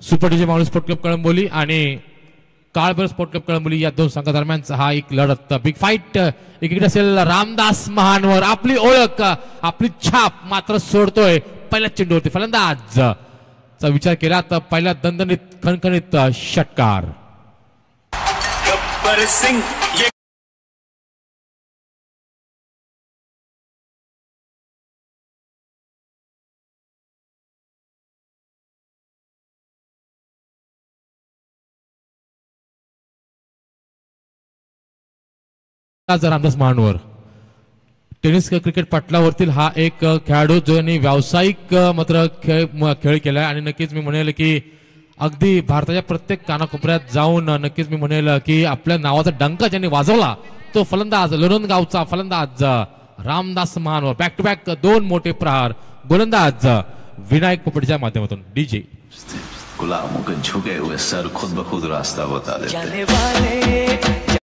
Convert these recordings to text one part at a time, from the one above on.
Super DJ Maval sport club Kalamboli आणि Kalbhairav sport club Kalamboli या दोन संघादरम्यानचा हा एक लढत बिग फाईट एकीकडे असेल रामदास महानवर आपली ओळख आपली छाप मात्र सोडतोय पहिल्या चेंडूवरती फलंदाज चा विचार केला तर पहिला दणदणीत खणखणीत षटकार गब्बर सिंग रामदास महानवर टेनिस क्रिकेट पटलावरतील हा एक खेळाडू जो यांनी व्यावसायिक मात्र खेळ केलाय आणि नक्कीच मी म्हणेल की अगदी भारताच्या प्रत्येक कानाकोपऱ्यात जाऊन नक्कीच मी म्हणेल की आपल्या नावाचा डंका ज्यांनी वाजवला तो फलंदाज लोणंदगावचा फलंदाज रामदास महानवर बॅक टू बॅक दोन मोठे प्रहार गोलंदाज विनायक पोपटच्या माध्यमातून डीजे गुलामों के झुके हुए सर खुद ब खुद रास्ता बता देते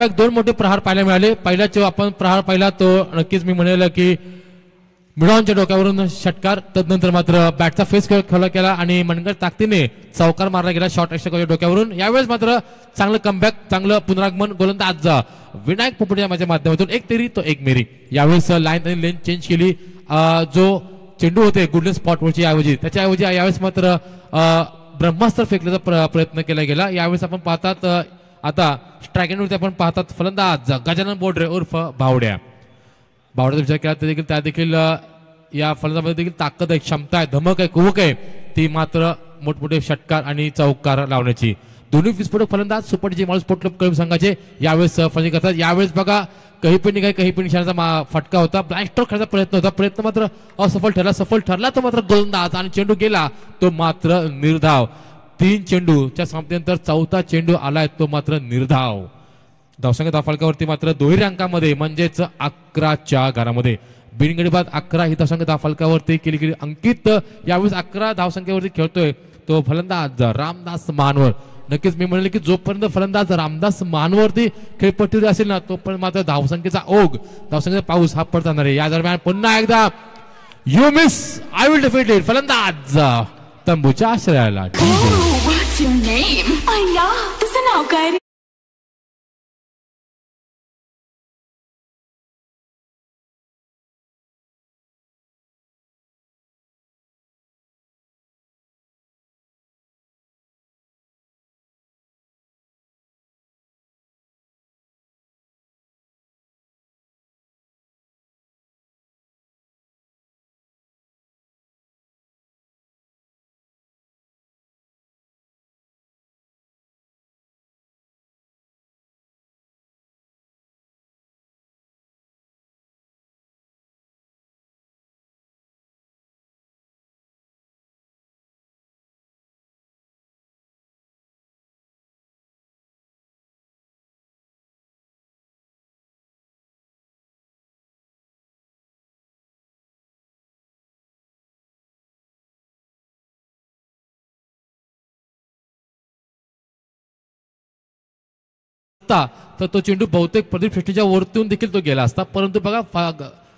दोन मोठे प्रहार पाहायला मिळाले पहिला जो आपण प्रहार पाहिला तो नक्कीच मी म्हणेल की मिडॉनच्या डोक्यावरून षटकार तदनंतर मात्र बॅटचा फेस खेळला गेला आणि मनगट ताकदीने चौकार मारला गेला शॉर्ट एक्स्ट्रा डोक्यावरून यावेळेस मात्र चांगलं कमबॅक चांगलं पुनरागमन गोलंदाज विनायक पोपट माझ्या माध्यमातून एक तेरी तो एक मेरी यावेळेस लाईन आणि लेन चेंज केली जो चेंडू होते गुडलेन स्पॉटवरची ऐवजी त्याच्याऐवजी यावेळेस मात्र ब्रह्मास्त्र फेकण्याचा प्रयत्न केला गेला यावेळेस आपण पाहतात आता स्ट्रायकिंगवरती आपण पाहतात फलंदाज गजानन बोडरे उर्फ बावड्याचा विचार केला तर देखील त्या देखील या फलंदाजामध्ये देखील ताकद आहे क्षमता आहे धमक आहे कुवक आहे ती मात्र मोठमोठे षटकार आणि चौकार लावण्याची दोन्ही विस्फोटक फलंदाज super DJ Maval sport club Kalamb संघाचे यावेळेस फलंदाजी करतात यावेळेस बघा काही पण निघाय काही पण निशाणाचा फटका होता ब्लाइंड स्ट्रोक खेळायचा प्रयत्न मात्र सफल ठरला तो मात्र गोलंदाज आणि चेंडू गेला तो मात्र निर्धाव 3 चेंडूच्या समाप्तीनंतर चौथा चेंडू आलाय तो मात्र निर्धाव धावसंख्या धावफलकावरती मात्र दुहेरी अंकामध्ये म्हणजेच 11च्या घरामध्ये बिनगडी बाद 11 ही धावसंख्या धावफलकावरती केली गेली अंकित यावेळेस 11 धावसंख्येवरती खेळतोय तो फलंदाज रामदास महानवर नक्कीच मी म्हणले की जोपर्यंत फलंदाज रामदास महानवरती खेळपट्टीवर असेल ना तोपर्यंत मात्र धावसंख्येचा ओघ धावसंख्येचा पाऊस हा पडत जाणार आहे या दरम्यान पुन्हा एकदा you miss I will defeat फलंदाज तंबूच्या आश्रयाला तर तो चेंडू बहुतेक प्रदीप शेट्टीच्या वरतून देखील तो गेला असता परंतु बघा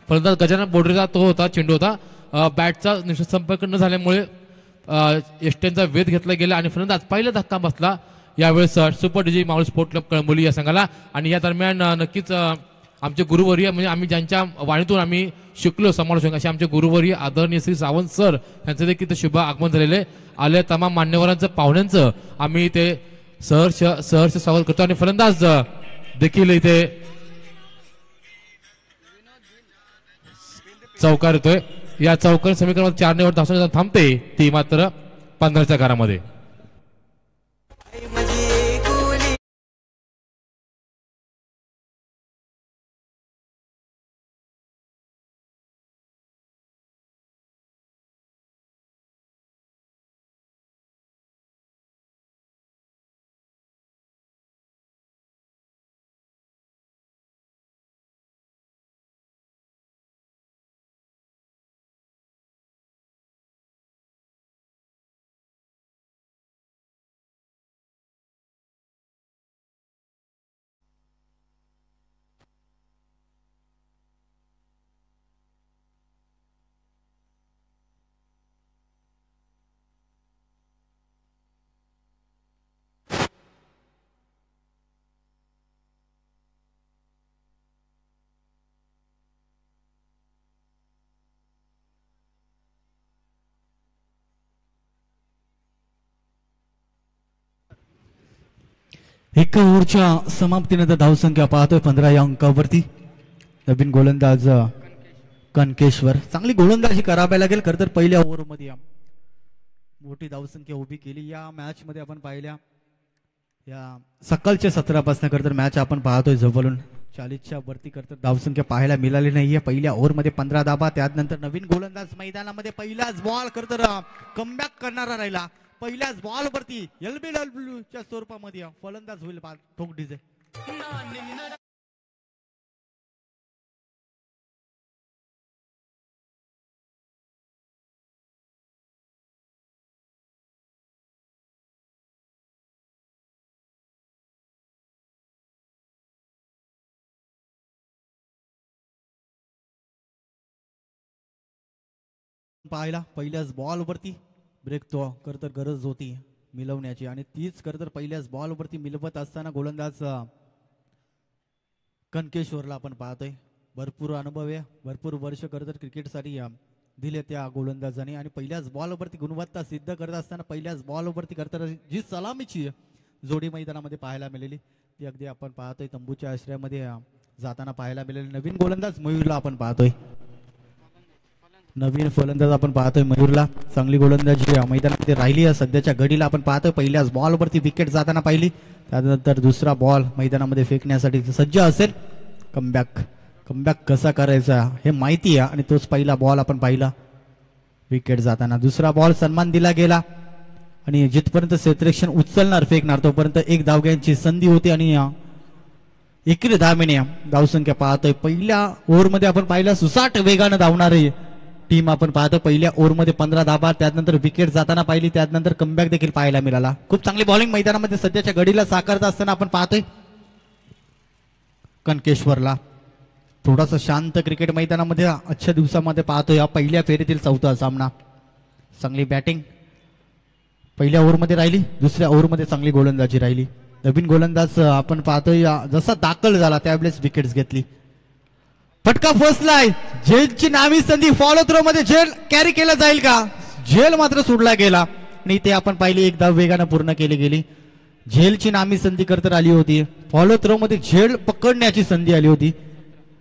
फलंदाज गजानन बोडरेचा तो होता चेंडू होता बॅटचा निश्चित संपर्क न झाल्यामुळे एसटीचा वेध घेतला गेला आणि फलंदाज पहिला धक्का बसला यावेळेस super DJ Maval sport club Kalamboli या संघाला आणि या दरम्यान नक्कीच आमचे गुरुवर्य म्हणजे आम्ही ज्यांच्या वाणीतून आम्ही शिकलो समालोचक असे आमचे गुरुवर्य आदरणीय श्री सावंत सर यांचं देखील शुभ आगमन झालेले आले तमाम मान्यवरांचं पाहुण्यांचं आम्ही ते सहर्ष स्वागत करतो आणि फलंदाज देखील इथे चौकार येतोय या चौकार समीकरणात 4 ने वर धावसंख्या थांबते ती मात्र 15च्या घरामध्ये एका ओव्हरच्या समाप्तीनंतर धावसंख्या पाहतोय 15 या अंकावरती. नवीन गोलंदाज कनकेश्वर, चांगली गोलंदाजी करावी लागेल खरं तर. पहिल्या ओव्हरमध्ये मोठी धावसंख्या उभी केली या मॅच मध्ये. आपण पाहिल्या या सकाळच्या सत्रापासून खरं तर मॅच आपण पाहतोय जवळून 40च्या वरती खरं तर धावसंख्या पाहायला मिळाली नाहीये. पहिल्या ओव्हरमध्ये 15 धाबा, त्यानंतर नवीन गोलंदाज मैदानामध्ये पहिलाच बॉल खरं तर कमबॅक करणारा राहिला. पहिल्याच बॉल वरती LBW स्वरूपामध्ये फलंदाज होईल ठोक डीजे. पाहायला पहिल्याच बॉल वरती ब्रेक तो खरं तर गरज होती मिळवण्याची, आणि तीच खरं तर पहिल्याच बॉल वरती मिळवत असताना गोलंदाज कनकेश्वरला आपण पाहतोय. भरपूर अनुभव आहे, भरपूर वर्ष खरं तर क्रिकेटसाठी दिले त्या गोलंदाजाने, आणि पहिल्याच बॉल वरती गुणवत्ता सिद्ध करत असताना पहिल्याच बॉल वरती खरं तर जी सलामीची जोडी मैदानामध्ये पाहायला मिळाली ती अगदी आपण पाहतोय तंबूच्या आश्रयामध्ये जाताना पाहायला मिळाली. नवीन गोलंदाज मयूरला आपण पाहतोय, नवीन फलंदाज आपण पाहतोय मयूरला. चांगली गोलंदाजी मैदानामध्ये राहिली आहे सध्याच्या घडीला. आपण पाहतोय पहिल्याच बॉल वरती विकेट जाताना पाहिली, त्यानंतर दुसरा बॉल मैदानामध्ये फेकण्यासाठी सज्ज असेल. कमबॅक कसा करायचा हे माहिती आहे, आणि तोच पहिला बॉल आपण पाहिला विकेट जाताना. दुसरा बॉल सन्मान दिला गेला, आणि जिथपर्यंत क्षेत्ररक्षण उचलणार फेकणार तोपर्यंत एक धावग्यांची संधी होती, आणि एकरी धावेने धावसंख्या पाहतोय. पहिल्या ओव्हरमध्ये आपण पाहिलं सुसाट वेगानं धावणारे टीम आपण पाहतो. पहिल्या ओव्हरमध्ये 15 धाबा, त्यानंतर विकेट जाताना पाहिली, त्यानंतर कमबॅक देखील पाहायला मिळाला. खूप चांगली बॉलिंग मैदानामध्ये सध्याच्या घडीला साकारत असताना आपण पाहतोय कनकेश्वरला. थोडासा शांत क्रिकेट मैदानामध्ये आजच्या दिवसामध्ये पाहतोय. या पहिल्या फेरीतील चौथा सामना. चांगली बॅटिंग पहिल्या ओव्हरमध्ये राहिली, दुसऱ्या ओव्हरमध्ये चांगली गोलंदाजी राहिली. नवीन गोलंदाज आपण पाहतोय जसा दाखल झाला त्यावेळेस विकेट्स घेतली. फटका फसलाय, झेलची नावी संधी. फॉलो थ्रो मध्ये झेल कॅरी केला जाईल का? झेल मात्र सोडला गेला, आणि ते आपण पाहिली एक धाव वेगानं पूर्ण केली गेली. झेलची नामी संधी करत आली होती, फॉलो थ्रो मध्ये झेल पकडण्याची संधी आली होती.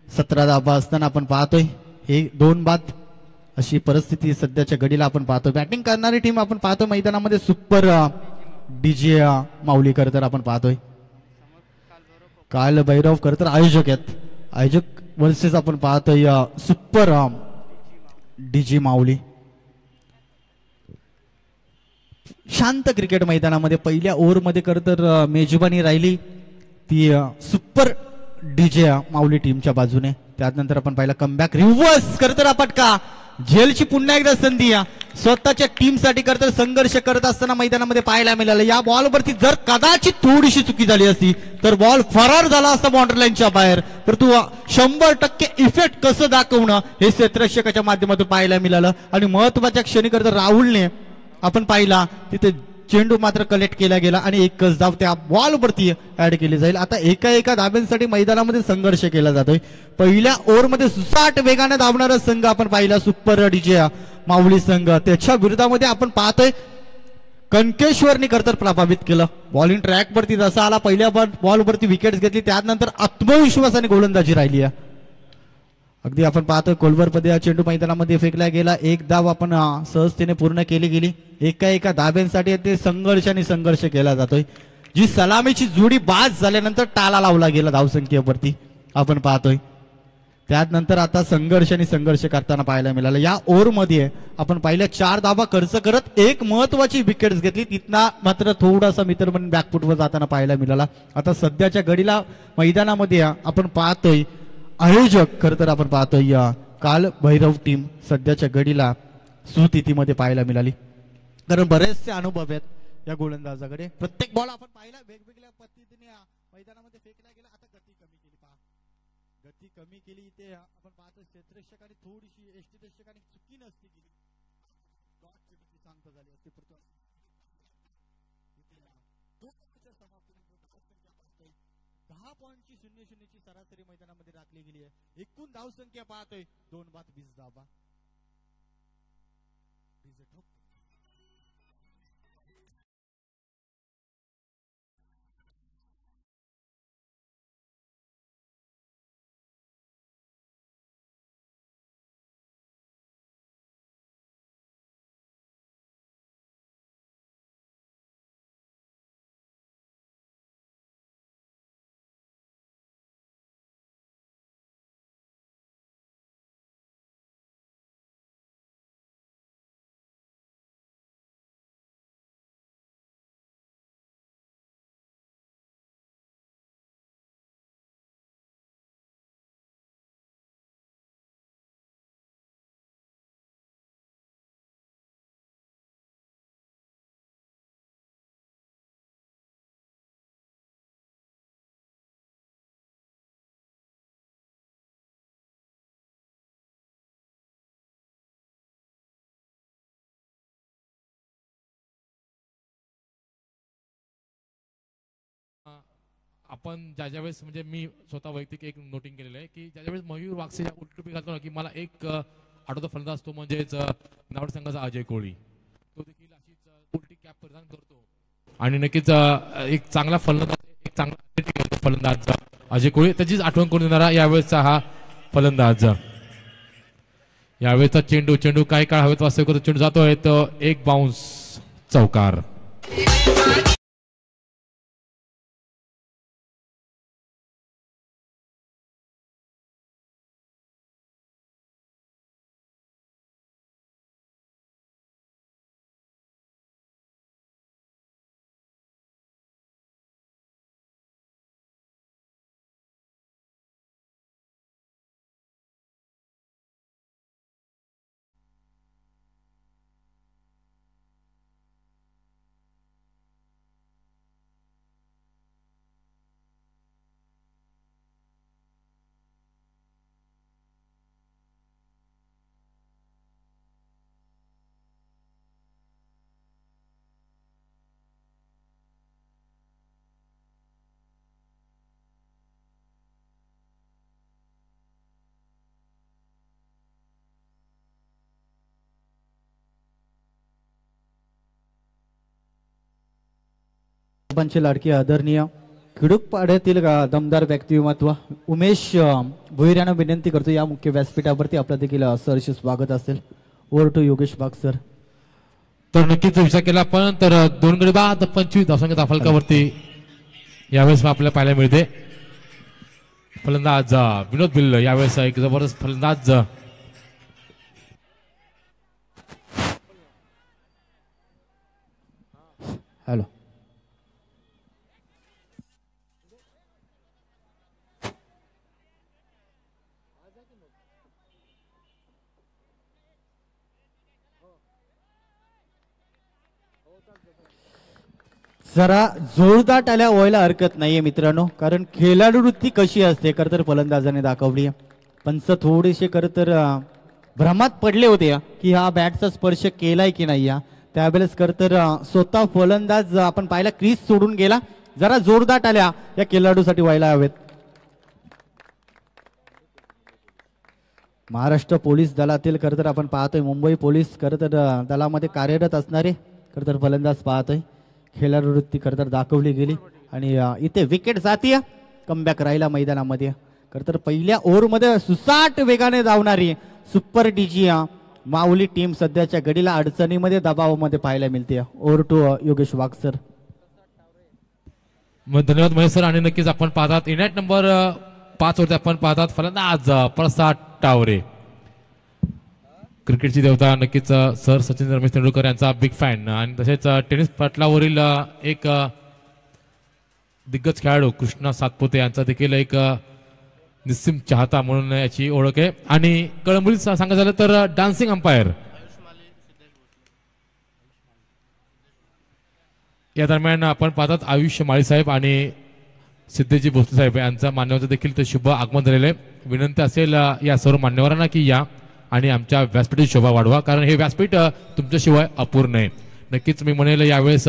17 धाबा असताना आपण पाहतोय हे 2 बाद अशी परिस्थिती सध्याच्या घडीला आपण पाहतोय. बॅटिंग करणारी टीम आपण पाहतो मैदानामध्ये सुपर डीजे माऊली खरं तर आपण पाहतोय. काल भैरव खरं तर आयोजक आहेत, आयोजक वर्सेस आपण पाहतोय सुपर डीजी माऊली. शांत क्रिकेट मैदानामध्ये पहिल्या ओव्हरमध्ये खरं तर मेजबानी राहिली ती सुपर डीजे माऊली टीमच्या बाजूने. त्यानंतर आपण पाहिला कमबॅक रिव्हर्स खरं तर फटका. झेलची पुन्हा एकदा संधी स्वतःच्या टीम साठी करत संघर्ष करत असताना मैदानामध्ये पाहायला मिळालं. या बॉलवरती जर कदाचित थोडीशी चुकी झाली असती तर बॉल फरार झाला असता बाउंड्री लाईनच्या बाहेर. परंतु 100% इफेक्ट कसं दाखवणं हे क्षेत्ररक्षकाच्या माध्यमातून पाहायला मिळालं, आणि महत्वाच्या क्षणी करत राहुलने आपण पाहिला तिथे चेंडू मात्र कलेक्ट केला गेला, आणि एकच धाव त्या बॉलवरती ऍड केली जाईल. आता एका धाब्यांसाठी मैदानामध्ये संघर्ष केला जातोय. पहिल्या ओव्हरमध्ये सुसाट वेगाने धावणारा संघ आपण पाहिला सुपर डीजे माऊली संघ. त्याच्या विरोधामध्ये आपण पाहतोय कनकेश्वरनी खरतर प्रभावित केलं. बॉलिंग ट्रॅक वरती जसा आला पहिल्या बॉलवरती विकेट घेतली, त्यानंतर आत्मविश्वासाने गोलंदाजी राहिली आहे. अगदी आपण पाहतोय कोलवरमध्ये हा चेंडू मैदानामध्ये फेकला गेला. एक धाव आपण सहजतेने पूर्ण केली गेली. एका धाब्यांसाठी ते संघर्ष केला जातोय. जी सलामीची जोडी बाद झाल्यानंतर टाला लावला गेला धावसंख्येवरती आपण पाहतोय. त्यानंतर आता संघर्ष करताना पाहायला मिळालं. या ओव्हरमध्ये आपण पाहिल्या 4 धाबा खर्च करत एक महत्वाची विकेट घेतली. तिथना मात्र थोडासा मित्र म्हणून बॅकफुटवर जाताना पाहायला मिळाला. आता सध्याच्या घडीला मैदानामध्ये आपण पाहतोय आयोजक खरं तर आपण पाहतोय काल भैरव टीम सध्याच्या घडीला सुस्थितीमध्ये पाहायला मिळाली. कारण बरेचसे अनुभव आहेत या गोलंदाजाकडे. प्रत्येक बॉल आपण पाहिला वेगवेगळ्या पद्धतीने मैदानामध्ये फेकला गेला. आता गती कमी केली पहा, गती कमी केली. इथे आपण पाहतो क्षेत्ररक्षकाने थोडीशी यष्टीरक्षकाने चुकी नसती केली, शांत झाली असते. 10.00 ची सरासरी मैदानामध्ये राखली गेली आहे. एकूण धावसंख्या पाहतोय 2 बाद 20 धावा. आपण ज्या वेळेस म्हणजे मी स्वतः वैयक्तिक एक नोटिंग केलेलं आहे की ज्या वेळेस मयूर वागसे उलटी टोपी घालतो ना की मला एक आठवतो फलंदाज तो म्हणजेच नावड संघाचा अजय कोळी, तो देखील अशीच उलटी कॅप परिधान करतो आणि नक्कीच एक चांगला फलंदाज अजय कोळी त्याचीच आठवण करून देणारा यावेळेसचा हा फलंदाज. यावेळेचा चेंडू काही काळ हवेत वास्तव करतो, चेंडू जातोय तो एक बाउन्स चौकार. पंच लाडके आदरणीय खिडूक पाड्यातील दमदार व्यक्तिमत्व उमेश भोईर यांना विनंती करतो या मुख्य व्यासपीठावरती आपलं देखील सहर्ष स्वागत असेल. ओव्हर टू योगेश बाग सर. तर नक्कीच विचार केला आपण तर 2 गडी बाद 25 धावसंख्येच्या फलकावरती यावेळेस आपल्याला पाहायला मिळते. फलंदाज विनोद भिल्ल यावेळेस एक जबरदस्त फलंदाज. हॅलो जरा जोरदार टाळ्या व्हायला हरकत नाहीये मित्रांनो, कारण खेळाडू वृत्ती कशी असते खरं तर फलंदाजाने दाखवली. पंच थोडेसे खरं तर भ्रमात पडले होते की हा बॅटचा स्पर्श केलाय की नाही. त्यावेळेस खरं तर स्वतः फलंदाज आपण पाहिला क्रीज सोडून गेला. जरा जोरदार टाळ्या या खेळाडूसाठी व्हायला हवेत. महाराष्ट्र पोलीस दलातील खरं तर आपण पाहतोय मुंबई पोलीस खरं तर दलामध्ये कार्यरत असणारे खरं तर फलंदाज पाहतोय. खेळाडू वृत्ती खरं तर दाखवली गेली आणि इथे विकेट जातीय. कमबॅक राहिला मैदानामध्ये. खरं तर पहिल्या ओव्हरमध्ये सुसाट वेगाने धावणारी सुपर डीजी माऊली टीम सध्याच्या घडीला अडचणीमध्ये दबावामध्ये पाहायला मिळते. Over to Yogesh Wagh sir. धन्यवाद महेश सर. आणि नक्कीच आपण पाहतात इनिंग नंबर 5 वरती आपण पाहतात फलंदाज प्रसाद टावरे. क्रिकेटची देवता नक्कीच सर सचिन रमेश तेंडुलकर यांचा बिग फॅन आणि तसेच टेनिस पटलावरील एक दिग्गज खेळाडू कृष्णा सातपुते यांचा देखील एक निस्सीम चाहता म्हणून याची ओळख आहे. आणि कळंबोलीत सांगायचं झालं तर डान्सिंग अंपायर या दरम्यान आपण पाहतात आयुष माळी साहेब आणि सिद्धेजी भोसले साहेब यांचा मान्यवरांचं देखील ते शुभ आगमन झालेलं आहे. विनंती असेल या सर्व मान्यवरांना की या आणि आमच्या व्यासपीठाची शोभा वाढवा, कारण हे व्यासपीठ तुमच्याशिवाय अपूर्ण आहे. नक्कीच मी म्हणेल यावेळेस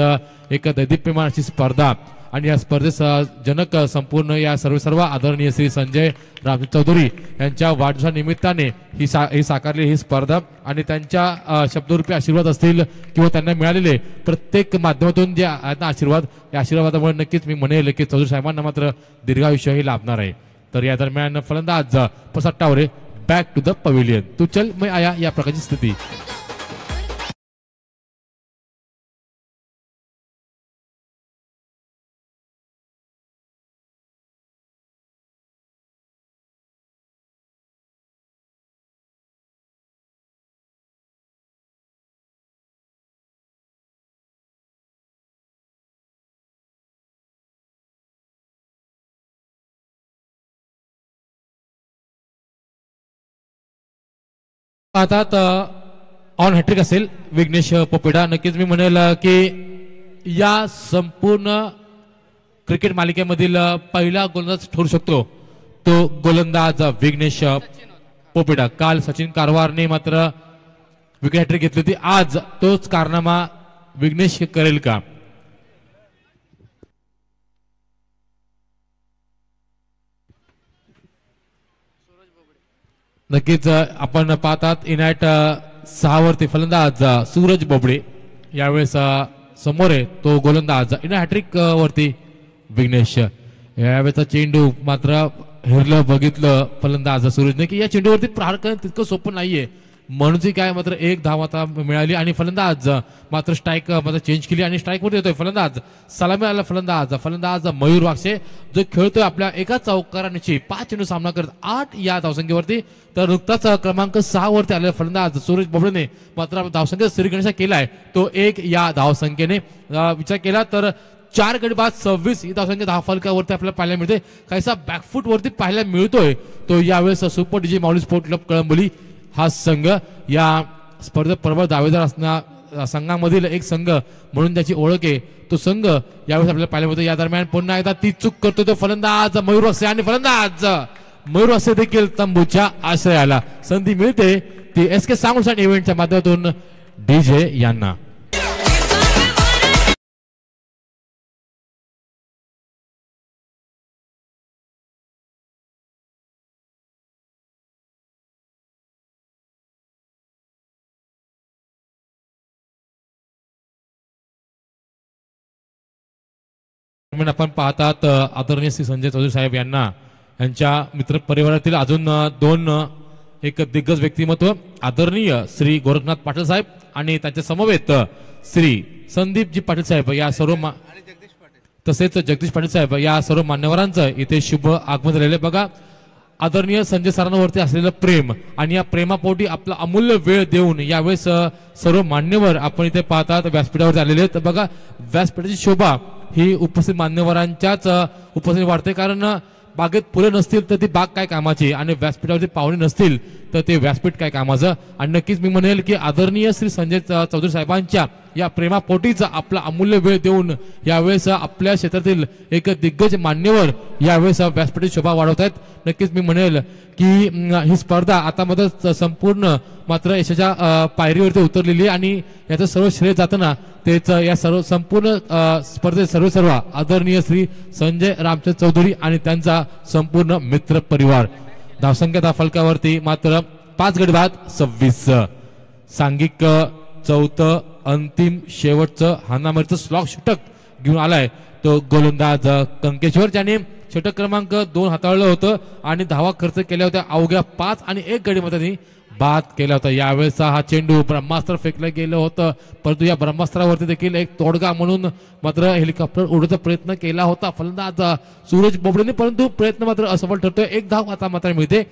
एक दैदिप्यमान अशी स्पर्धा आणि या स्पर्धेस जनक संपूर्ण या सर्व आदरणीय श्री संजय राम चौधरी यांच्या वाढदिवसानिमित्ताने ही साकारली ही स्पर्धा आणि त्यांच्या शब्दरूपी आशीर्वाद असतील किंवा त्यांना मिळालेले प्रत्येक माध्यमातून जे आशीर्वाद या आशीर्वादामुळे नक्कीच मी म्हणेल की चौधरी साहेबांना मात्र दीर्घायुष्यही लाभणार आहे. तर या दरम्यान फलंदाज Prasad Taware back to the pavilion. तू चल मैं आया या प्रकारची स्थिती. पाहतात ऑन हॅट्रिक असेल विघ्नेश पोपेडा. नक्कीच मी म्हणेल की या संपूर्ण क्रिकेट मालिकेमधील पहिला गोलंदाज ठरू शकतो तो गोलंदाज विघ्नेश पोपेडा. काल सचिन कारवारने मात्र विकेट हॅट्रिक घेतली होती. आज तोच कारनामा विघ्नेश करेल का? नक्कीच आपण पाहतात इनॅट 6 वरती फलंदाज सूरज बोबडे यावेळेस समोर आहे तो गोलंदाज इन हॅट्रिक वरती विघ्नेश. यावेळेचा चेंडू मात्र हेरलं बघितलं फलंदाज सूरजने की या चेंडूवरती प्रहार करणं तितकं सोपं नाहीये म्हणून काय मात्र एक धाव आता मिळाली आणि फलंदाज मात्र स्ट्राईक मात्र चेंज केली आणि स्ट्राईक मध्ये येतोय फलंदाज सलामी आला फलंदाज मयूर वाक्षे जो खेळतोय आपल्या एका चौकारांची 5 चेंडू सामना करत 8 या धावसंख्येवरती. तर नुकताच क्रमांक 6 वरती आलेला फलंदाज सूरज बोबडेने मात्र धावसंख्येत श्रीगणेशा केलाय तो 1 या धावसंख्येने. विचार केला तर 4 गडी बाद 26 ही धावसंख्या धावफलकावरती आपल्याला पाहायला मिळते. काहीसा बॅकफूट वरती पाहायला मिळतोय तो यावेळेस सुपर डीजे माऊली स्पोर्ट क्लब कळंबोली हा संघ या स्पर्धेत प्रबळ दावेदार असणारा संघामधील एक संघ म्हणून त्याची ओळख आहे. तो संघ यावेळेस आपल्याला पाहायला मिळतो. या दरम्यान पुन्हा एकदा ती चूक करतो तो फलंदाज मयूर वाक्षे आणि फलंदाज मयूर वाक्षे देखील तंबूच्या आश्रयाला. संधी मिळते ती SK साऊंड्स अँड इव्हेंटच्या माध्यमातून डीजे यांना. आपण पाहतात आदरणीय श्री संजय चौधरी साहेब यांना यांच्या मित्र परिवारातील अजून 2 एक दिग्गज व्यक्तिमत्व आदरणीय श्री गोरखनाथ पाटील साहेब आणि त्यांच्या समवेत श्री संदीपजी पाटील साहेब या सर्व तसेच जगदीश पाटील साहेब या सर्व मान्यवरांचं इथे शुभ आगमन झालेलं बघा. आदरणीय संजय सरांवरती असलेलं प्रेम आणि या प्रेमापोटी आपला अमूल्य वेळ देऊन यावेळेस सर्व मान्यवर आपण इथे पाहतात व्यासपीठावरती आलेले आहेत. बघा व्यासपीठाची शोभा ही उपस्थित मान्यवरांच्याच उपस्थित वाढते कारण बागेत फुलं नसतील तर ती बाग काय कामाची आणि व्यासपीठावरती पाहुणे नसतील तर ते व्यासपीठ काय कामाचं. आणि नक्कीच मी म्हणेल की आदरणीय श्री संजय चौधरी साहेबांच्या या प्रेमापोटीचा आपला अमूल्य वेळ देऊन यावेळेस आपल्या क्षेत्रातील एक दिग्गज मान्यवर यावेळेस व्यासपीठाची शोभा वाढवत आहेत. नक्कीच मी म्हणेल की ही स्पर्धा आता मात्र संपूर्ण मात्र यशाच्या पायरीवरती उतरलेली आहे आणि याचं सर्व श्रेय जाताना तेच या सर्व संपूर्ण स्पर्धेत सर्व आदरणीय श्री संजय रामचंद्र चौधरी आणि त्यांचा संपूर्ण मित्र परिवार. धावसंख्या फलकावरती मात्र 5 गडी बाद 26. सांघिक चौथं अंतिम शेवटचं हाणामारीचं स्लॉग षटक घेऊन आलाय तो गोलंदाज कंकेश्वर ज्याने षटक क्रमांक 2 हाताळलं होतं आणि धावा खर्च केल्या होत्या अवघ्या 5 आणि 1 गडीमध्ये बाद केला होता. यावेळेचा हा चेंडू ब्रह्मास्त्र फेकलं गेलं होतं परंतु या ब्रह्मास्त्रावरती देखील एक तोडगा म्हणून मात्र हेलिकॉप्टर उडवण्याचा प्रयत्न केला होता फलंदाज सूरज बोबडेने परंतु प्रयत्न मात्र असफल ठरतोय. 1 धाव आता मात्र मिळते.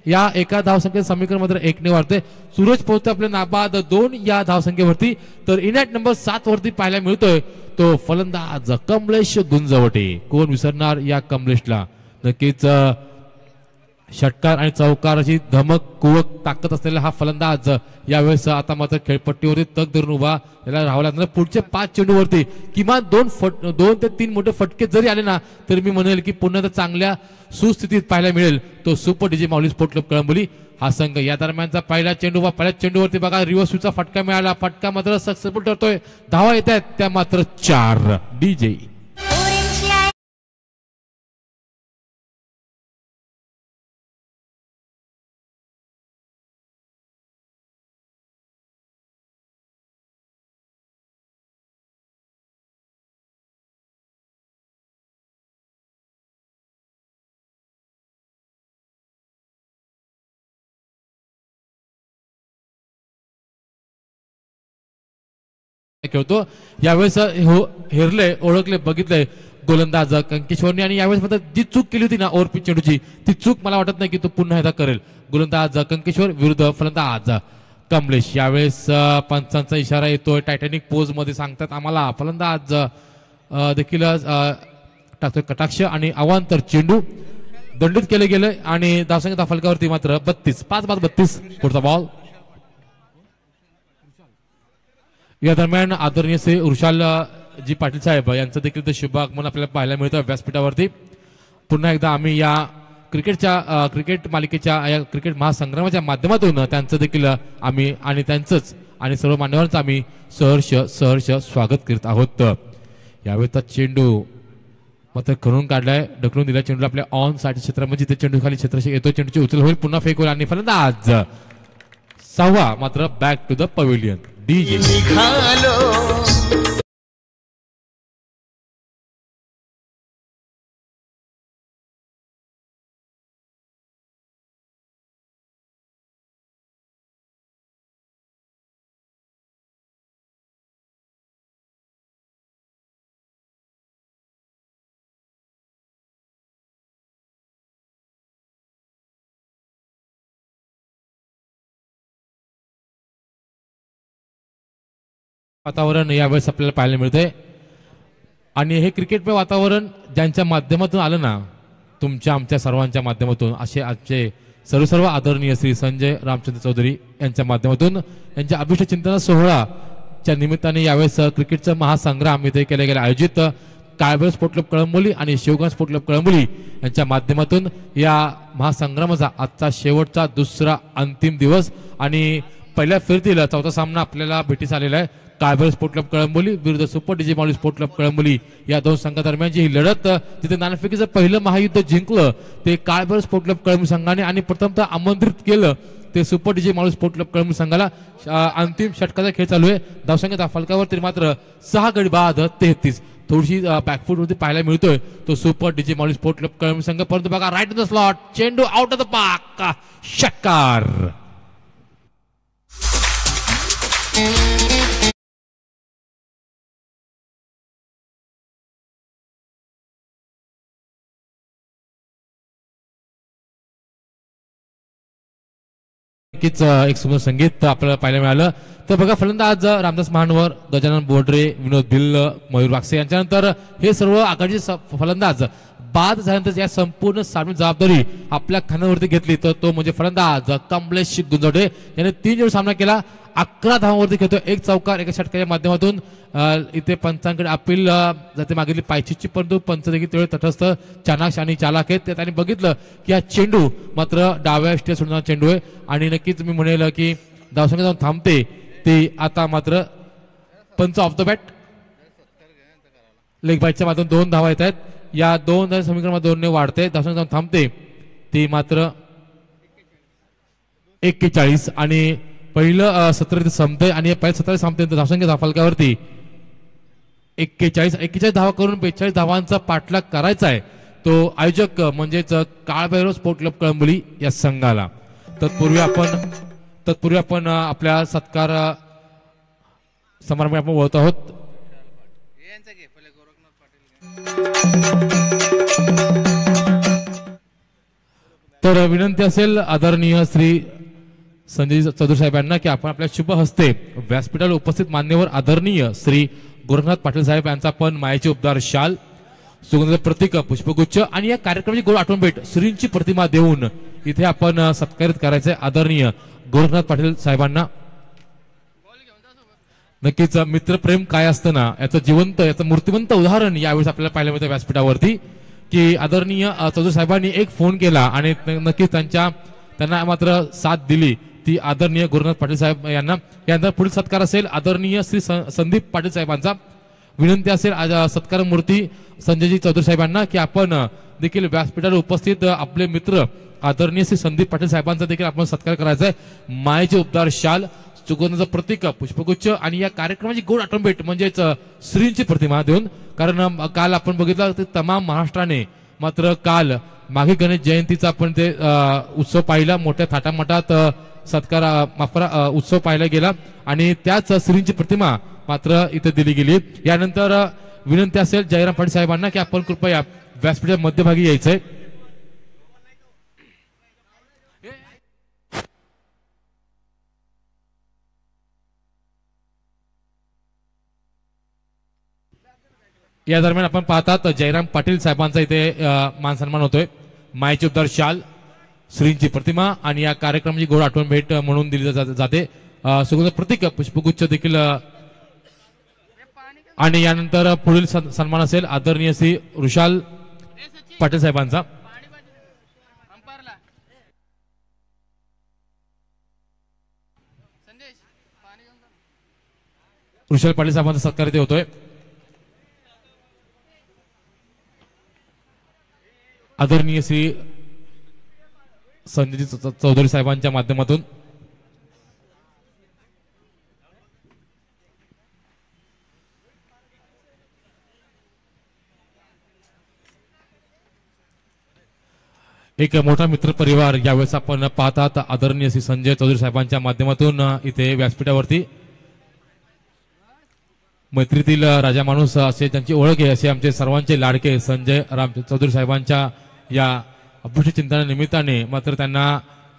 या एका धावसंख्येत समीकरण मात्र 1 ने वाढते. सूरज पोहोचतो आपल्या नाबाद 2 या धावसंख्येवरती. तर इनॅट नंबर 7 वरती पाहायला मिळतोय तो फलंदाज कमलेश गुंजवटे. कोण विसरणार या कमलेशला. नक्कीच षटकार आणि चौकाराची धमक कुवक ताकद असलेला हा फलंदाज यावेळेस आता मात्र खेळपट्टीवरती तग धरून उभा याला राहावं लागणार. पुढच्या 5 चेंडूवरती किमान 2 ते 3 मोठे फटके जरी आले ना तरी मी म्हणेल की पुन्हा तर चांगल्या सुस्थितीत पाहायला मिळेल तो सुपर डीजे माऊली स्पोर्ट क्लब कळंबोली हा संघ. या दरम्यानचा पहिला चेंडूवरती बघा रिव्हर्स स्विचचा फटका मिळाला. फटका मात्र सक्सेसफुल ठरतोय. धावा येत आहेत त्या मात्र 4. डीजे खेळतो. यावेळेस हेरले ओळखले बघितले गोलंदाज कंकेश्वरने आणि यावेळेस मात्र जी चूक केली होती ना ओव्हरपिच चेंडूची ती चूक मला वाटत नाही की तो पुन्हा एकदा करेल. गोलंदाज कंकेश्वर विरुद्ध फलंदाज कमलेश. यावेळेस पंचांचा इशारा येतोय टायटॅनिक पोज मध्ये सांगतात आम्हाला. फलंदाज देखील टाकतोय कटाक्ष आणि अवांतर चेंडू दंडित केले गेले आणि धावसंख्या फलकावरती मात्र 32. 5 बाद 32. पुढचा बॉल. या दरम्यान आदरणीय श्री उर्शाल जी पाटील साहेब यांचं देखील शुभ आगमन आपल्याला पाहायला मिळतं व्यासपीठावरती. पुन्हा एकदा आम्ही या क्रिकेट मालिकेच्या या क्रिकेट महासंग्रामाच्या माध्यमातून त्यांचं देखील आम्ही आणि त्यांचंच आणि सर्व मान्यवरांचं आम्ही सहर्ष स्वागत करीत आहोत. यावेळेचा चेंडू मात्र करून काढलाय, ढकलून दिला चेंडूला आपल्या ऑन साईड क्षेत्रामध्ये, जिथे चेंडू खाली क्षेत्र येतो, चेंडूची उचल होईल, पुन्हा फेक होईल आणि फलंदाज 6वा मात्र back to the pavilion DJ. वातावरण यावेळेस आपल्याला पाहायला मिळतंय आणि हे क्रिकेट वातावरण ज्यांच्या माध्यमातून आलं ना, तुमच्या आमच्या सर्वांच्या माध्यमातून, असे आजचे सर्व आदरणीय श्री संजय रामचंद्र चौधरी यांच्या माध्यमातून यांच्या अभिष्ट चिंतन सोहळाच्या निमित्ताने यावेळेस क्रिकेटचं महासंग्राम इथे केले गेले आयोजित काळभैरव स्पोर्ट क्लब कळंबोली आणि शिवगण स्पोर्ट क्लब कळंबोली यांच्या माध्यमातून या महासंग्रामाचा आजचा शेवटचा दुसरा अंतिम दिवस आणि पहिल्या फिरतील चौथा सामना आपल्याला भेटीस आलेला आहे. काळभैरव स्पोर्ट क्लब कळंबोली विरुद्ध सुपर डीजे माऊली स्पोर्ट क्लब कळंबोली या दोन संघादरम्यानची ही लढत. तिथे नाणेफेकीचं पहिलं महायुद्ध जिंकलं ते काळभैरव स्पोर्ट क्लब कळंबोली संघाने आणि प्रथमतः आमंत्रित केलं ते सुपर डीजे माऊली स्पोर्ट क्लब कळंबोली संघाला. अंतिम षटकाचा खेळ चालू आहे. धावसंख्येच्या फलकावरती मात्र 6 गडी बाद 33. थोडीशी बॅकफूट वरती पाहायला मिळतोय तो सुपर डीजे माऊली स्पोर्ट क्लब कळंबोली संघ. परंतु बघा राईट इन द स्लॉट, चेंडू आउट ऑफ द पार्क, षटकार. एक सुंदर संगीत आपल्याला पाहायला मिळालं. तर बघा फलंदाज रामदास महानवर, गजानन बोर्डरे, विनोद भिल्ल, मयूर वागसे यांच्यानंतर हे सर्व आघाडीचे फलंदाज बाद झाल्यानंतर या संपूर्ण सामन्याची जबाबदारी आपल्या खांद्यावरती घेतली तर तो म्हणजे फलंदाज कमलेश गुंजवडे याने 3 चेंडू सामना केला, 11 धावांवरती खेळतो, 1 चौकार, 1 षटकाच्या माध्यमातून. इथे पंचांकडे अपील जाते मागितली पायचीची, परंतु पंच देखील तेवढे तटस्थ चाणाक्ष आणि चालाक आहेत. त्यांनी बघितलं की हा चेंडू मात्र डाव्या स्टेज सोडणारा चेंडू आहे आणि नक्कीच मी म्हणेल की धावसंख्या जाऊन थांबते ती आता मात्र पंच ऑफ द बॅट. लेग बाईटच्या माध्यमातून 2 धावा येत आहेत. या 2 धाव समीकरणामध्ये 2 ने वाढते, धावसंख्या जाऊन थांबते ती मात्र 41 आणि पहिलं सत्र इथे संपतंय आणि पहिल्या सत्र संपते धावसंख्या फलकावरती 41 धावा करून 42 धावांचा पाठलाग करायचा आहे तो आयोजक म्हणजेच काळभैरव स्पोर्ट क्लब कळंबोली या संघाला. तत्पूर्वी आपण आपल्या सत्कार समारंभ आपण वळत आहोत. तर विनंती असेल आदरणीय श्री संजय चौधरी साहेब यांना की आपण आपल्या शुभ हस्ते व्यासपीठाला उपस्थित मान्यवर आदरणीय श्री गोरखनाथ पाटील साहेब यांचा आपण मायेचे उपदार शाल, सुगंध प्रतीक, पुष्पगुच्छ आणि या कार्यक्रमाची गोड आठवण भेट श्रींची प्रतिमा देऊन इथे आपण सत्कारित करायचे आदरणीय गोरखनाथ पाटील साहेबांना. नक्कीच मित्रप्रेम काय असतं ना याचं जिवंत याचं मूर्तिमंत उदाहरण यावेळेस आपल्याला पाहायला मिळतं व्यासपीठावरती की आदरणीय चौधरी साहेबांनी एक फोन केला आणि नक्कीच त्यांना मात्र साथ दिली ती आदरणीय गोरखनाथ पाटील साहेब यांना. यानंतर पुढील सत्कार असेल आदरणीय श्री संदीप पाटील साहेबांचा. विनंती असेल सत्कार मूर्ती संजयजी चौधरी साहेबांना की आपण देखील व्यासपीठावर उपस्थित आपले मित्र आदरणीय श्री संदीप पाटील साहेबांचा देखील आपण सत्कार करायचा आहे. मायेचे उपदार शाल, सुगंधाचं प्रतीक, पुष्पगुच्छ आणि या कार्यक्रमाची गोड आठवण भेट म्हणजेच श्रींची प्रतिमा देऊन. कारण काल आपण बघितलं ते तमाम महाराष्ट्राने मात्र काल मागे गणेश जयंतीचा आपण ते उत्सव पाहिला, मोठ्या थाटामाटात सत्कार उत्सव पाहायला गेला आणि त्याच श्रींची प्रतिमा मात्र इथे दिली गेली. यानंतर विनंती असेल जयराम पाटील साहेबांना की आपण कृपया व्यासपीठाच्या मध्यभागी यायचंय. या दरम्यान आपण पाहतात जयराम पाटील साहेबांचा इथे मान सन्मान होतोय. मायेचे उपदार शाल, श्रींची प्रतिमा आणि या कार्यक्रमाची गोड आठवण भेट म्हणून दिली जाते. सुगंध प्रतीक, पुष्पगुच्छ देखील आणि यानंतर पुढील सन्मान असेल आदरणीय श्री ऋषाल पाटील साहेबांचा. ऋषाल पाटील साहेबांचा सत्कार इथे होतोय. आदरणीय श्री संजयजी चौधरी साहेबांच्या माध्यमातून एक मोठा मित्र परिवार यावेळेस आपण पाहतात. आदरणीय श्री संजय चौधरी साहेबांच्या माध्यमातून इथे व्यासपीठावरती मैत्रीतील राजा माणूस असे त्यांची ओळख आहे, असे आमचे सर्वांचे लाडके संजय राम चौधरी साहेबांच्या या अभ्युष्ट चिंतना निमित्ताने मात्र त्यांना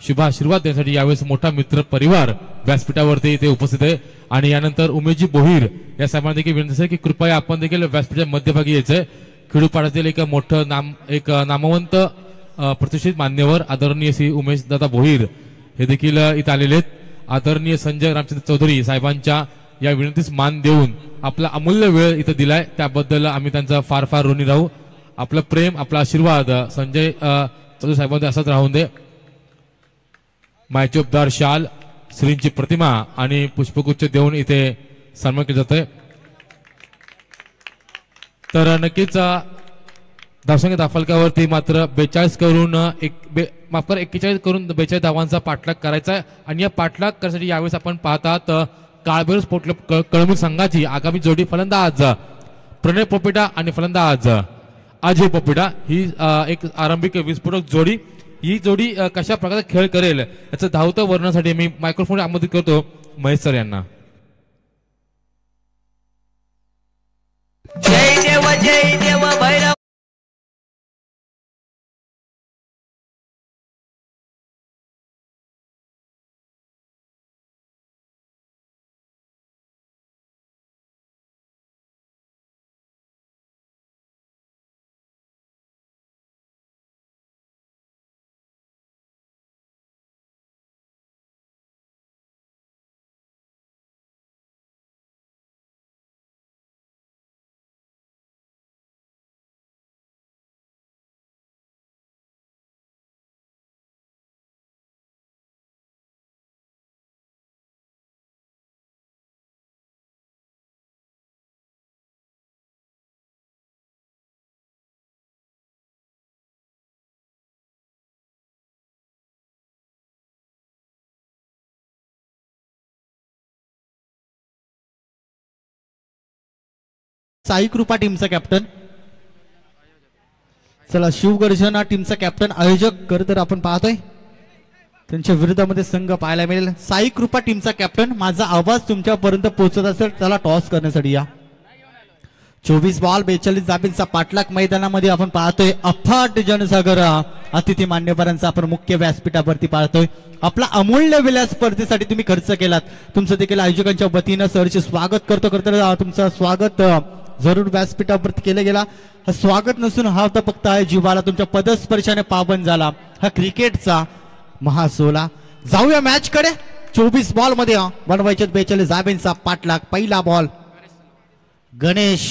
शुभ आशीर्वाद देण्यासाठी यावेळेस मोठा मित्र परिवार व्यासपीठावरती इथे उपस्थित आहे. आणि यानंतर उमेशजी बोहीर या साहेबांना देखील विनंती आहे की कृपया आपण देखील व्यासपीठाच्या मध्यभागी यायचंय. खेडूपाड्यातील एक मोठं नामवंत प्रतिष्ठित मान्यवर आदरणीय श्री उमेश दादा बोहीर हे देखील इथे आलेले आहेत. आदरणीय संजय रामचंद्र चौधरी साहेबांच्या या विनंतीस मान देऊन आपला अमूल्य वेळ इथे दिलाय, त्याबद्दल आम्ही त्यांचा फार फार ऋणी राहू. आपलं प्रेम, आपला आशीर्वाद संजय चौधरी साहेबांचे असंच राहून दे. मायचोपदार शाल, श्रींची प्रतिमा आणि पुष्पगुच्छ देऊन इथे सन्मान केलं जातंय. तर नक्कीच धावसंख्या दाफलकावरती मात्र 42 करून 41 करून 42 धावांचा पाठलाग करायचा आहे. आणि या पाठलाग करण्यासाठी यावेळेस आपण पाहतात काळभैरव स्पोर्ट क्लब कळंबी संघाची आगामी जोडी फलंदाज प्रणय पोपेटा आणि फलंदाज अजय पोपेटा ही एक आरंभिक विस्फोटक जोडी. ही जोडी कशा प्रकारचा खेळ करेल याचं धावतं वर्णनासाठी मी मायक्रोफोन आमंत्रित करतो महेश सर यांना. जय देव भैरव. साई कृपा टीमचा कॅप्टन. चला शिवगर्जना टीमचा कॅप्टन आयोजक कर तर आपण पाहतोय त्यांच्या विरोधामध्ये संघ पाहायला मिळेल. साई कृपा टीमचा कॅप्टन, माझा आवाज तुमच्यापर्यंत पोहोचत असेल त्याला टॉस करण्यासाठी या. 24 बॉल 42 धाबींचा पाठलाग मैदानामध्ये आपण पाहतोय. अफाट जनसागर अतिथी मान्यवरांचा आपण मुख्य व्यासपीठावरती पाहतोय. आपला अमूल्य वेळ स्पर्धेसाठी तुम्ही खर्च केलात, तुमचं देखील आयोजकांच्या वतीनं सरचे स्वागत करतो. तुमचं स्वागत जरूर व्यासपीठावरती केलं गेला. हा स्वागत नसून हा होता फक्त आहे जीवाला तुमच्या पदस्पर्शाने पावन झाला हा क्रिकेटचा महासोला. जाऊया मॅच कडे. 24 बॉल मध्ये बनवायचे 42 धाबींचा पाठलाग. पहिला बॉल गणेश,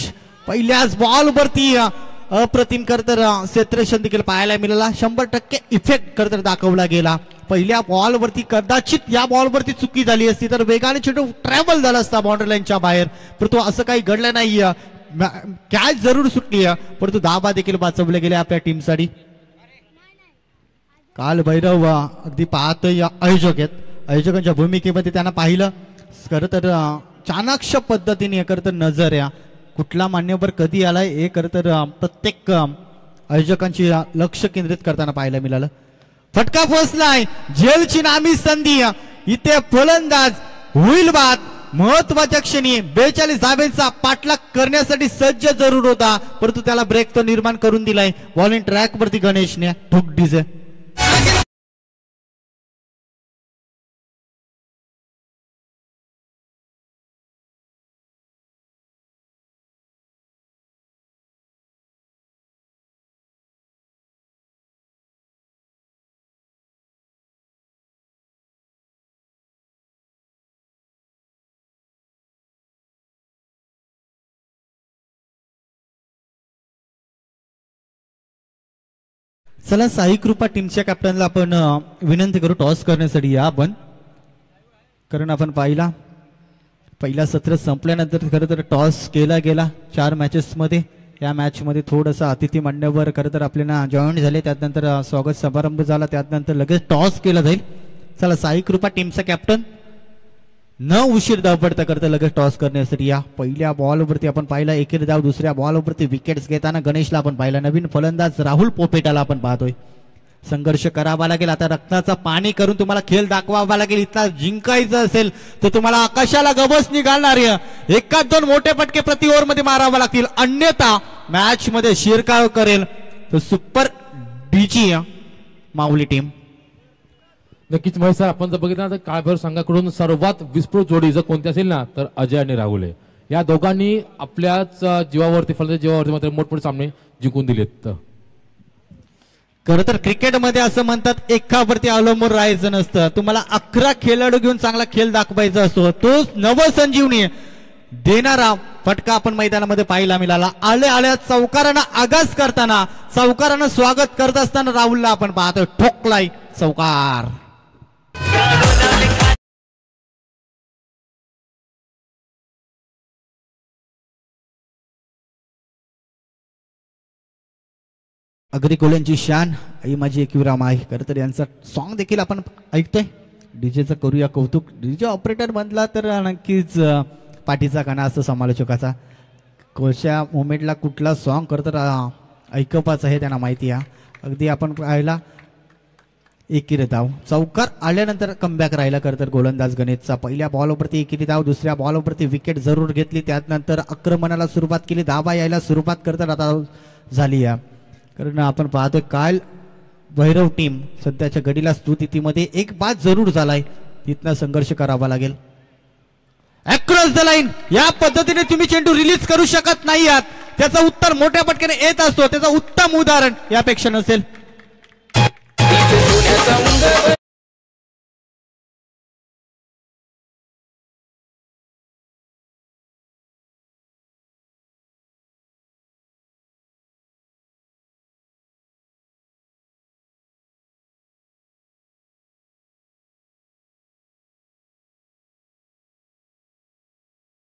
पहिल्याच बॉल वरती अप्रतिम करतर क्षेत्ररक्षण देखील पाहायला मिळाला. 100% इफेक्ट करतर दाखवला गेला. पहिल्या बॉल वरती कदाचित या बॉल वरती चुकी झाली असती तर वेगाने चेंडू ट्रॅव्हल झाला असता बाउंड्री लाईनच्या बाहेर, परंतु असं काही घडलं नाही. कॅच जरूर सुटली परंतु धाबा देखील वाचवले गेले आपल्या टीमसाठी. काल भैरव अगदी पाहतोय आयोजक आहेत, आयोजकांच्या भूमिकेमध्ये त्यांना पाहिलं खरं तर चाणाक्ष पद्धतीने करत नजर या कुठला मान्यवर कधी आलाय हे खरं तर प्रत्येक आयोजकांची लक्ष केंद्रित करताना पाहायला मिळालं. फटका फसलाय, जेलची नामी संधी इथे फलंदाज होईल बाद. महत्वाच्या क्षणी 42 धाब्यांचा पाठलाग करण्यासाठी सज्ज जरूर होता परंतु त्याला ब्रेक तो निर्माण करून दिलाय. बॉलिंग ट्रॅक वरती गणेशने ठोक डीजे. चला साई कृपा टीमच्या कॅप्टनला आपण विनंती करू टॉस करण्यासाठी या आपण, कारण आपण पाहिला पहिला सत्र संपल्यानंतर खरं तर टॉस केला गेला 4 मॅचेस मध्ये. या मॅचमध्ये थोडंसं अतिथी मान्यवर खरं तर आपल्याला जॉईन झाले. त्यानंतर स्वागत समारंभ झाला. त्यानंतर लगेच टॉस केला जाईल. चला साई कृपा टीमचा कॅप्टन न उशीर धावपडता करता लगेच टॉस करण्यासाठी या. पहिल्या बॉलवरती आपण पाहिला एकेरी धाव, दुसऱ्या बॉलवरती विकेट्स घेताना गणेशला आपण पाहिला. नवीन फलंदाज राहुल पोपेटाला आपण पाहतोय. संघर्ष करावा लागेल. आता रक्ताचं पाणी करून तुम्हाला खेळ दाखवावा लागेल. इथला जिंकायचं असेल तर तुम्हाला आकाशाला गवसणी घालणार एकाच दोन मोठे फटके प्रति ओव्हर मध्ये मारावा लागतील, अन्यथा मॅच मध्ये शिरकाव करेल तर सुपर डीजी माऊली टीम. नक्कीच महेश सर, आपण जर बघितलं तर काळभैरव संघाकडून सर्वात विस्फोट जोडी जर कोणती असेल ना तर अजय आणि राहुल आहे. या दोघांनी आपल्याच जीवावरती फलंदाजी जीवावरती मात्र मोठमोठे सामने जिंकून दिलेत. खरं तर क्रिकेटमध्ये असं म्हणतात एकावरती अवलंबून राहायचं नसतं. तुम्हाला 11 खेळाडू घेऊन चांगला खेळ दाखवायचा असतो. तोच नवसंजीवनी देणारा फटका आपण मैदानामध्ये पाहायला मिळाला. आल्या चौकारांना आगास करताना, चौकारांना स्वागत करत असताना राहुलला आपण पाहतोय ठोकलाय चौकार. अगदी कोल्यांची शान आई माझी एकविराम आहे. खरं तर यांचा सॉन्ग देखील आपण ऐकतोय. डीजेचं करूया कौतुक. डीजे ऑपरेटर म्हणला तर नक्कीच पाठीचा काना असतो समालोचकाचा. कोणत्या मोमेंटला कुठला सॉन्ग खरं तर ऐकपाच आहे त्यांना माहिती आहे. अगदी आपण पाहिला एकेरी धाव, चौकार आल्यानंतर कमबॅक राहिला खरं तर गोलंदाज गणेशचा. पहिल्या बॉलवरती एकेरी धाव, दुसऱ्या बॉलवरती विकेट जरूर घेतली. त्यानंतर आक्रमणाला सुरुवात केली. धावा यायला सुरुवात करतात आता झाली या. कारण आपण पाहतोय काल भैरव टीम सध्याच्या घडीला स्तुतीमध्ये एक बाद जरूर झालाय. तिथनं संघर्ष करावा लागेल. अक्रॉस द लाईन या पद्धतीने तुम्ही चेंडू रिलीज करू शकत नाही आहात. त्याचं उत्तर मोठ्या पटकेने येत असतो. त्याचं उत्तम उदाहरण यापेक्षा नसेल.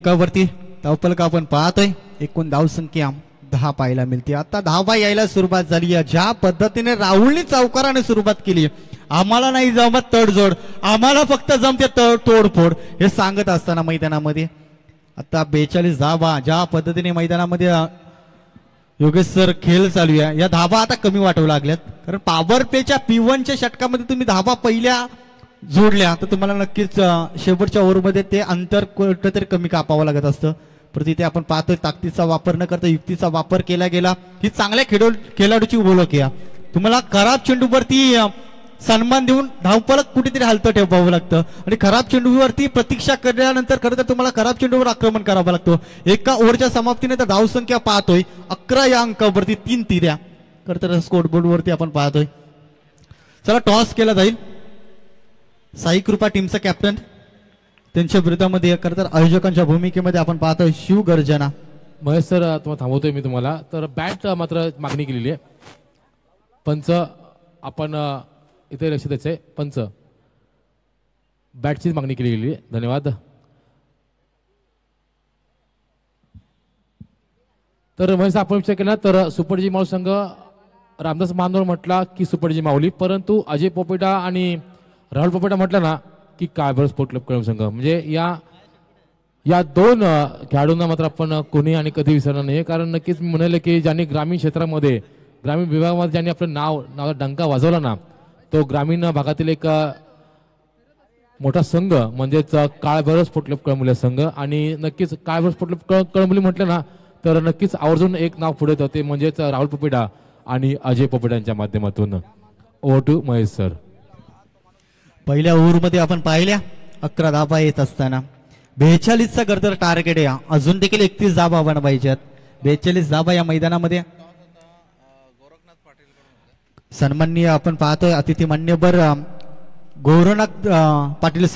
वरती धावफलक आपण पाहतोय. एकूण धावसंख्या 10 पाहायला मिळते. आता धावा यायला सुरुवात झाली आहे. ज्या पद्धतीने राहुलने चौकाराने सुरुवात केली, आम्हाला नाही जमत तडजोड, आम्हाला फक्त जमते तोडफोड हे सांगत असताना मैदानामध्ये आता 42 धावा ज्या पद्धतीने मैदानामध्ये योगेश सर खेळ चालू आहे. या धावा आता कमी वाटवू लागल्यात. कारण पॉवर प्लेच्या P1च्या षटकामध्ये तुम्ही धावा पहिल्या जोडल्या तर तुम्हाला नक्कीच शेवटच्या ओव्हरमध्ये ते अंतर कुठेतरी कमी कापावं लागत असतं. पण तिथे आपण पाहतोय ताकदीचा वापर न करता युक्तीचा वापर केला गेला. ही चांगल्या खेळाडूची ओळख आहे. तुम्हाला खराब चेंडूवरती सन्मान देऊन धावफलक कुठेतरी हलतं ठेवावं लागतं आणि खराब चेंडूवरती प्रतीक्षा केल्यानंतर खरं तर तुम्हाला खराब चेंडूवर आक्रमण करावं लागतं. एका ओव्हरच्या समाप्तीने तर धावसंख्या पाहतोय 11 या अंकावरती 3 तिऱ्या खरं तर स्कोरबोर्डवरती आपण पाहतोय. चला टॉस केला जाईल. साई कृपा टीमचा कॅप्टन, त्यांच्या विरोधामध्ये खरं तर आयोजकांच्या भूमिकेमध्ये आपण पाहतोय शिव गर्जना. महेश सर, तुम्हाला थांबवतोय मी तुम्हाला. तर बॅट मात्र मागणी केलेली आहे. पंच आपण इथे लक्ष द्यायचंय. पंच बॅटचीच मागणी केली गेली आहे. धन्यवाद. तर महेश आपण विचार केला तर सुपरजी माऊली संघ रामदास मानोर म्हटला की सुपरजी माऊली, परंतु अजय पोपेटा आणि राहुल पोपेटा म्हटलं ना की काळभैरव स्पोर्ट क्लब कळंब संघ. म्हणजे या दोन खेळाडूंना मात्र आपण कोणी आणि कधी विसरणार नाही. कारण नक्कीच मी म्हणाले की ज्यांनी ग्रामीण क्षेत्रामध्ये ग्रामीण विभागामध्ये ज्यांनी आपलं नाव डंका वाजवला ना, तो ग्रामीण भागातील एक मोठा संघ म्हणजेच काळभैरव स्पोर्ट क्लब कळंबोली संघ. आणि नक्कीच काळभैरव स्पोर्ट क्लब कळंबोली म्हटलं ना तर नक्कीच आवर्जून एक नाव पुढे येतं, ते म्हणजेच राहुल पोपेटा आणि अजय पोपेटा यांच्या माध्यमातून. Over to Mahesh sir. पहिल्या ओव्हरमध्ये आपण पाहिल्या 11 धावा येत असताना 42चा गरदर टार्गेट आहे. अजून देखील 31 धावा बनवायच्यात. 42 धावा या मैदानामध्ये. सन्माननीय आपण पाहतोय अतिथी मान्यवर गोरखनाथ पाटील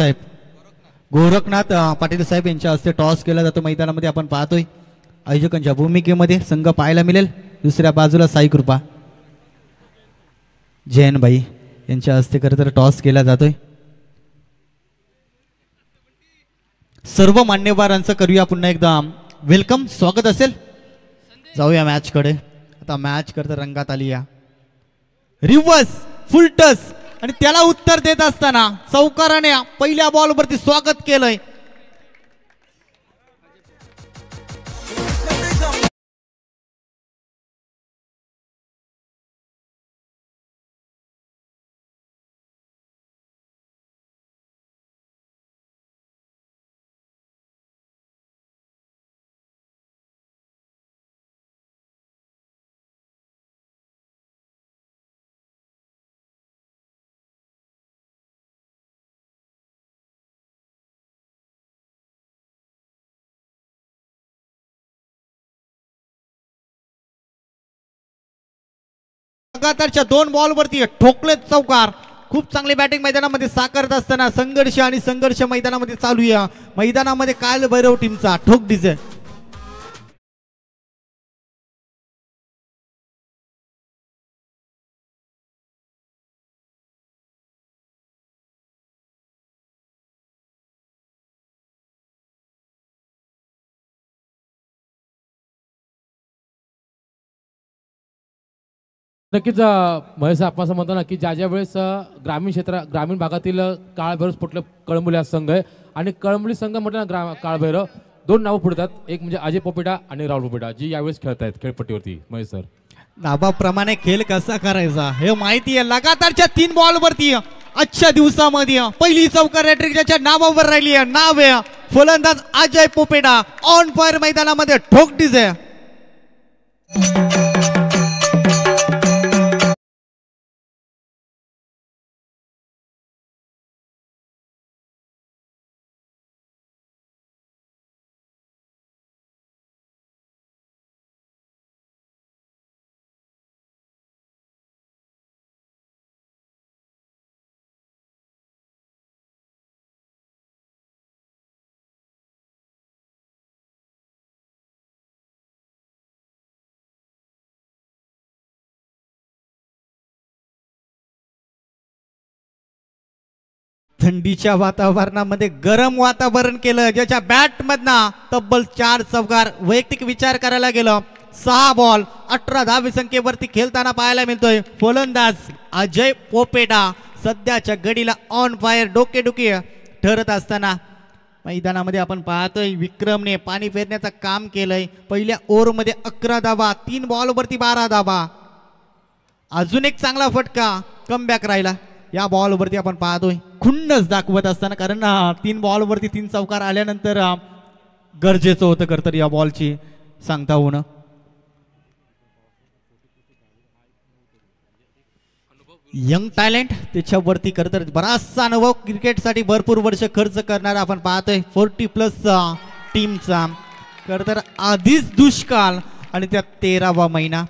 साहेब यांच्या हस्ते टॉस केला जातो मैदानामध्ये. आपण पाहतोय आयोजकांच्या भूमिकेमध्ये संघ पाहायला मिळेल. दुसऱ्या बाजूला साई कृपा जैनबाई यांच्या हस्ते खरं तर टॉस केला जातोय. सर्व मान्यवरांचं करूया पुन्हा एकदा वेलकम, स्वागत असेल. जाऊया मॅच कडे. आता मॅच करता रंगात आली या रिव्हर्स फुल टस आणि त्याला उत्तर देत असताना चौकाराने पहिल्या बॉलवरती स्वागत केलंय. लगातारच्या 2 बॉलवरती ठोकलेत चौकार. खूप चांगली बॅटिंग मैदानामध्ये साकारत असताना संघर्ष मैदानामध्ये चालू आहे. मैदानामध्ये काल भैरव टीमचा ठोक डिझे. नक्कीच महेश आपण असं म्हणतो ना की ज्या वेळेस ग्रामीण भागातील काळभैरव स्फोटले कळंबोली हा संघ आहे आणि कळंबोली संघ म्हटलं ना काळभैरव 2 नावं पुढतात. एक म्हणजे अजय पोपेटा आणि राहुल पोपेटा जी यावेळेस खेळत आहेत खेळपट्टीवरती. महेश सर नावाप्रमाणे खेळ कसा करायचा हे माहिती आहे. लगातारच्या 3 बॉलवरती आजच्या दिवसामध्ये पहिली चौकार हॅट्रिक ज्याच्या नावावर राहिली आहे नाव आहे फलंदाज अजय पोपेटा. ऑन फायर मैदानामध्ये ठोक डिझे. थंडीच्या वातावरणामध्ये गरम वातावरण केलं. ज्याच्या बॅट मधनं तब्बल 4 चौकार. वैयक्तिक विचार करायला गेलं 6 बॉल 18 धावे संख्येवरती खेळताना पाहायला मिळतोय फलंदाज अजय पोपेटा. सध्याच्या घडीला ऑन फायर डोकेडुकी ठरत असताना मैदानामध्ये आपण पाहतोय विक्रमने पाणी फेरण्याचं काम केलंय. पहिल्या ओव्हरमध्ये 11 धावा 3 बॉलवरती 12 धावा. अजून एक चांगला फटका कमबॅक राहिला. या बॉलवरती आपण पाहतोय खुन्नस दाखवत असताना कारण 3 बॉलवरती 3 चौकार आल्यानंतर गरजेचं होतं खरं या बॉलची सांगता होणं. यंग टॅलेंट त्याच्यावरती खरं तर बराचसा अनुभव क्रिकेटसाठी भरपूर वर्ष खर्च करणारा आपण पाहतोय 40+ टीमचा. खरं तर आधीच दुष्काळ आणि त्यात 13वा महिना.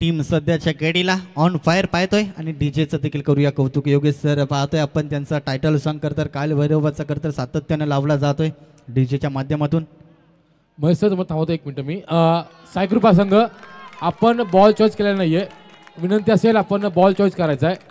टीम सध्याच्या घडीला ऑन फायर पाहतोय आणि डीजेचं देखील करूया कौतुक. योगेश सर पाहतोय आपण त्यांचा टायटल सॉन्ग करतर काल भैरवाचा करतर सातत्याने लावला जातोय डीजेच्या माध्यमातून. महेश सर तुम्हाला थांबवतो 1 मिनिट मी. सायकृपा संघ आपण बॉल चॉईस केलेला नाहीये. विनंती असेल आपण बॉल चॉईस करायचा आहे.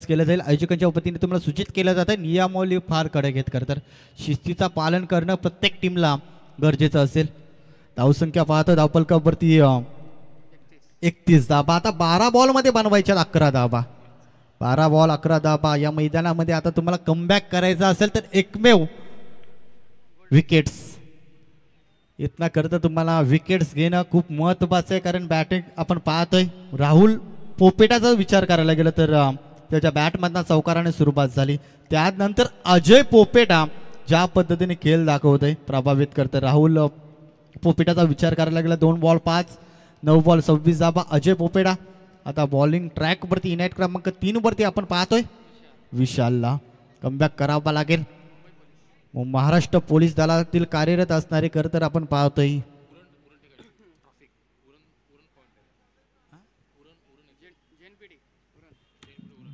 केलं जाईल. आयोजकांच्या वतीने तुम्हाला सूचित केलं जातं नियमावली फार कडक घेत तर शिस्तीचा पालन करणं प्रत्येक टीमला गरजेचं असेल. धावसंख्या पाहता धावपलकावरती 31 धाबा. आता 12 बॉलमध्ये बनवायच्या 11 धाबा. 12 बॉल 11 धाबा. या मैदानामध्ये आता तुम्हाला कमबॅक करायचा असेल तर एकमेव विकेट्स इतना करता तुम्हाला विकेट्स घेणं खूप महत्त्वाचं आहे, कारण बॅटिंग आपण पाहतोय राहुल पोपेटाचा विचार करायला गेलं तर त्याच्या बॅटमधनं चौकाराने सुरुवात झाली. त्यानंतर अजय पोपेटा ज्या पद्धतीने खेळ दाखवतोय प्रभावित करतं. राहुल पोपेटाचा विचार करायला गेला 2 बॉल 5, 9 बॉल 26 धावा. अजय पोपेटा आता बॉलिंग ट्रॅकवरती इनायत क्रमांक 3 वरती आपण पाहतोय. विशालला कमबॅक करावा लागेल. महाराष्ट्र पोलीस दलातील कार्यरत असणारे खरं तर आपण पाहतोय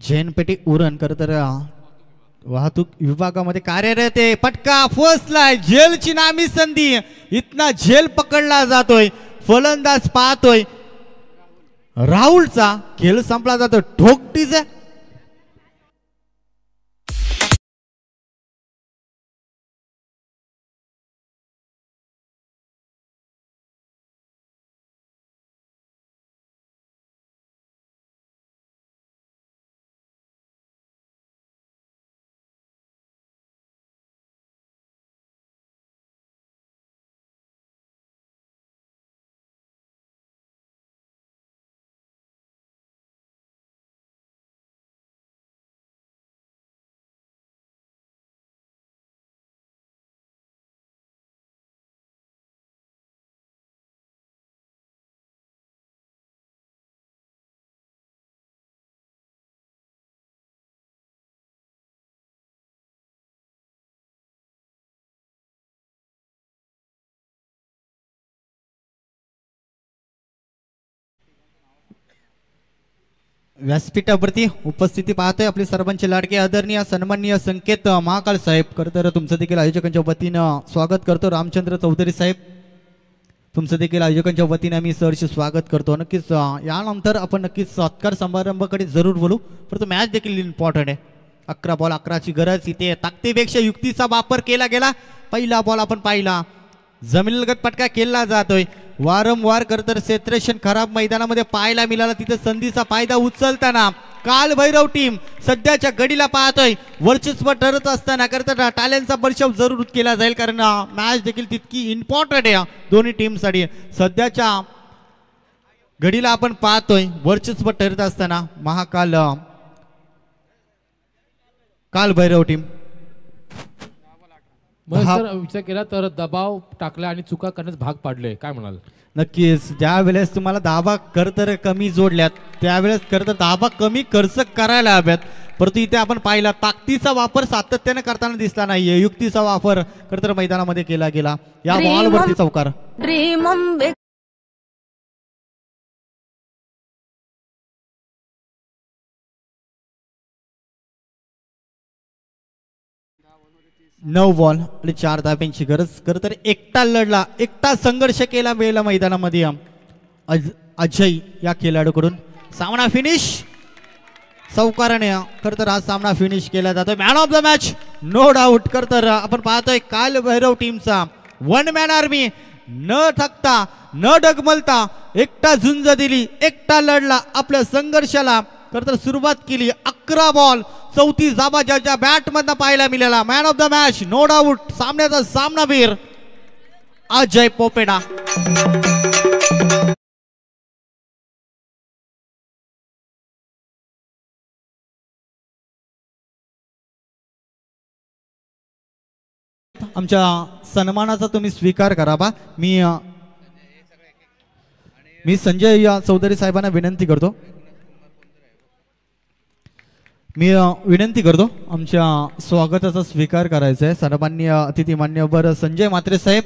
जैनपेटी उरण खरं तर वाहतूक विभागामध्ये कार्यरत आहे. फटका फोसलाय, झेलची नामी संधी, इतना झेल पकडला जातोय. फलंदाज पाहतोय राहुलचा खेळ संपला जातो. ठोकटीच व्यासपीठावरती उपस्थिती पाहतोय आपले सर्वांचे लाडके आदरणीय सन्माननीय संकेत महाकाळ साहेब. खरं तर तुमचं देखील आयोजकांच्या वतीनं स्वागत करतो. रामचंद्र चौधरी साहेब तुमचं देखील आयोजकांच्या वतीने आम्ही सहर्ष स्वागत करतो. नक्कीच यानंतर आपण नक्कीच सत्कार समारंभाकडे जरूर बोलू, परंतु मॅच देखील इम्पॉर्टंट आहे. 11 बॉल 11ची गरज इथे. ताकदीपेक्षा युक्तीचा वापर केला गेला. पहिला बॉल आपण पाहिला, जमिनीलगत पटका केला जातोय. वारंवार करतर क्षेत्ररक्षण खराब मैदानामध्ये पाहायला मिळाला, तिथे संधीचा फायदा उचलताना कालभैरव टीम सध्याच्या घडीला पाहतोय वर्चस्व ठरत असताना करतर टाळ्यांचा बळशाव जरूर केला जाईल, कारण मॅच देखील तितकी इम्पॉर्टंट आहे दोन्ही टीमसाठी. सध्याच्या घडीला आपण पाहतोय वर्चस्व ठरत असताना कालभैरव टीम विचार केला तर दबाव टाकला आणि चुका करण्यास भाग पाडले. काय म्हणाल? नक्कीच ज्या वेळेस तुम्हाला दाबा तर कमी जोडल्यात त्यावेळेस तर दाबा कमी खर्च करायला हव्यात, परंतु इथे आपण पाहिला ताकदीचा वापर सातत्याने करताना दिसला नाहीये. युक्तीचा वापर तर मैदानामध्ये केला गेला. या बॉलवरती चौकार. 9 बॉल आणि 4 धाब्यांची गरज. खरं तर एकटा लढला, एकटा संघर्ष केला वेळेला मैदानामध्ये अजय या खेळाडूकडून. सामना फिनिश चौकाराने खरं तर हा सामना फिनिश केला जातो. Man of the match no doubt. खरं तर आपण पाहतोय कालभैरव टीमचा 1 मॅन आर्मी न थकता न डगमलता एकटा झुंज दिली, एकटा लढला, आपल्या संघर्षाला खरं तर सुरुवात केली. 11 बॉल 34 धावा ज्याच्या बॅट मधनं पाहायला मिळाला. Man of the match no doubt सामन्याचा सामनावीर अजय पोपेटा. आमच्या सन्मानाचा तुम्ही स्वीकार करावा. मी संजय चौधरी साहेबांना विनंती करतो आमच्या स्वागताचा स्वीकार करायचा आहे. सन्माननीय अतिथी मान्यवर संजय म्हात्रे साहेब